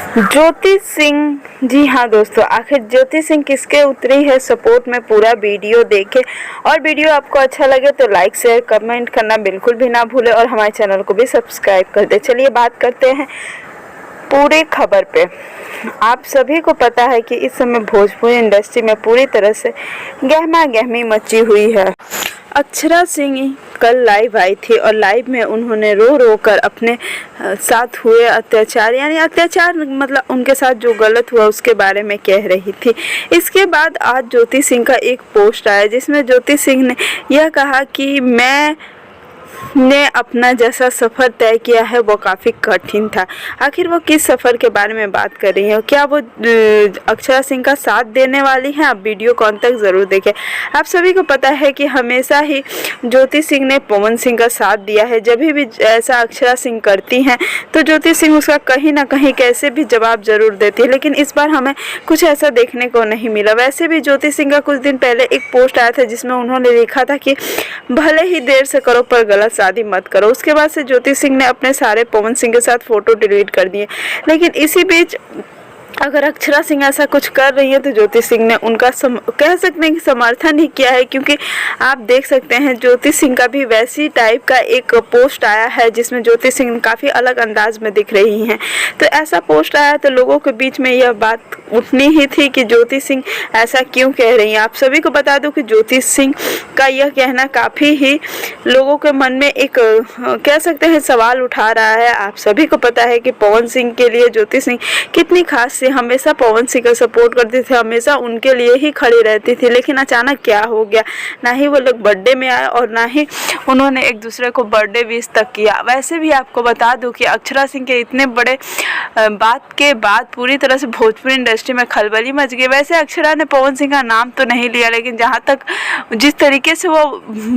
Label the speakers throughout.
Speaker 1: ज्योति सिंह, जी हाँ दोस्तों, आखिर ज्योति सिंह किसके उतरी है सपोर्ट में, पूरा वीडियो देखें। और वीडियो आपको अच्छा लगे तो लाइक शेयर कमेंट करना बिल्कुल भी ना भूलें और हमारे चैनल को भी सब्सक्राइब कर दें। चलिए बात करते हैं पूरे खबर पे। आप सभी को पता है कि इस समय भोजपुरी इंडस्ट्री में पूरी तरह से गहमा गहमी मची हुई है। अक्षरा सिंह कल लाइव आई थी और लाइव में उन्होंने रो रो कर अपने साथ हुए अत्याचार, यानी अत्याचार मतलब उनके साथ जो गलत हुआ उसके बारे में कह रही थी। इसके बाद आज ज्योति सिंह का एक पोस्ट आया जिसमें ज्योति सिंह ने यह कहा कि मैंने अपना जैसा सफ़र तय किया है वो काफ़ी कठिन था। आखिर वो किस सफ़र के बारे में बात कर रही है, क्या वो अक्षरा सिंह का साथ देने वाली हैं? आप वीडियो को अंत तक ज़रूर देखें। आप सभी को पता है कि हमेशा ही ज्योति सिंह ने पवन सिंह का साथ दिया है। जब भी ऐसा अक्षरा सिंह करती हैं तो ज्योति सिंह उसका कहीं ना कहीं कैसे भी जवाब ज़रूर देती है, लेकिन इस बार हमें कुछ ऐसा देखने को नहीं मिला। वैसे भी ज्योति सिंह का कुछ दिन पहले एक पोस्ट आया था जिसमें उन्होंने लिखा था कि भले ही देर से करो पर गलत शादी मत करो। उसके बाद से ज्योति सिंह ने अपने सारे पवन सिंह के साथ फोटो डिलीट कर दिए। लेकिन इसी बीच अगर अक्षरा सिंह ऐसा कुछ कर रही है तो ज्योति सिंह ने उनका कह सकते हैं कि समर्थन ही किया है, क्योंकि आप देख सकते हैं ज्योति सिंह का भी वैसी टाइप का एक पोस्ट आया है जिसमें ज्योति सिंह काफ़ी अलग अंदाज में दिख रही हैं। तो ऐसा पोस्ट आया तो लोगों के बीच में यह बात उठनी ही थी कि ज्योति सिंह ऐसा क्यों कह रही हैं। आप सभी को बता दूं कि ज्योति सिंह का यह कहना काफ़ी ही लोगों के मन में एक कह सकते हैं सवाल उठा रहा है। आप सभी को पता है कि पवन सिंह के लिए ज्योति सिंह कितनी खास, हमेशा पवन सिंह का सपोर्ट करती थी, हमेशा उनके लिए ही खड़ी रहती थी। लेकिन अचानक क्या हो गया, ना ही वो लोग बर्थडे में आए और ना ही उन्होंने एक दूसरे को बर्थडे विश तक किया। वैसे भी आपको बता दूं कि अक्षरा सिंह के इतने बड़े बात के बाद पूरी तरह से भोजपुरी इंडस्ट्री में खलबली मच गई। वैसे अक्षरा ने पवन सिंह का नाम तो नहीं लिया, लेकिन जहाँ तक जिस तरीके से वो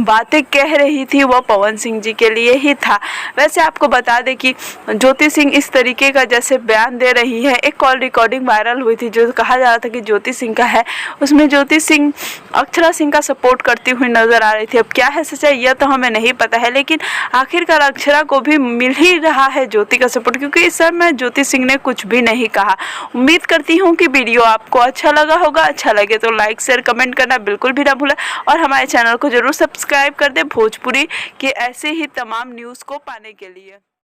Speaker 1: बातें कह रही थी वो पवन सिंह जी के लिए ही था। वैसे आपको बता दें कि ज्योति सिंह इस तरीके का जैसे बयान दे रही है, एक कॉल रिकॉर्डिंग वायरल हुई थी जो कहा जा रहा था कि ज्योति सिंह का है, उसमें ज्योति सिंह अक्षरा सिंह का सपोर्ट करती हुई नजर आ रही थी। अब क्या है सच्चाई यह तो हमें नहीं पता है, लेकिन आखिरकार अक्षरा को भी मिल ही रहा है ज्योति का सपोर्ट, क्योंकि इस समय ज्योति सिंह ने कुछ भी नहीं कहा। उम्मीद करती हूँ कि वीडियो आपको अच्छा लगा होगा। अच्छा लगे तो लाइक शेयर कमेंट करना बिल्कुल भी ना भूलें और हमारे चैनल को जरूर सब्सक्राइब कर दें भोजपुरी के ऐसे ही तमाम न्यूज़ को पाने के लिए।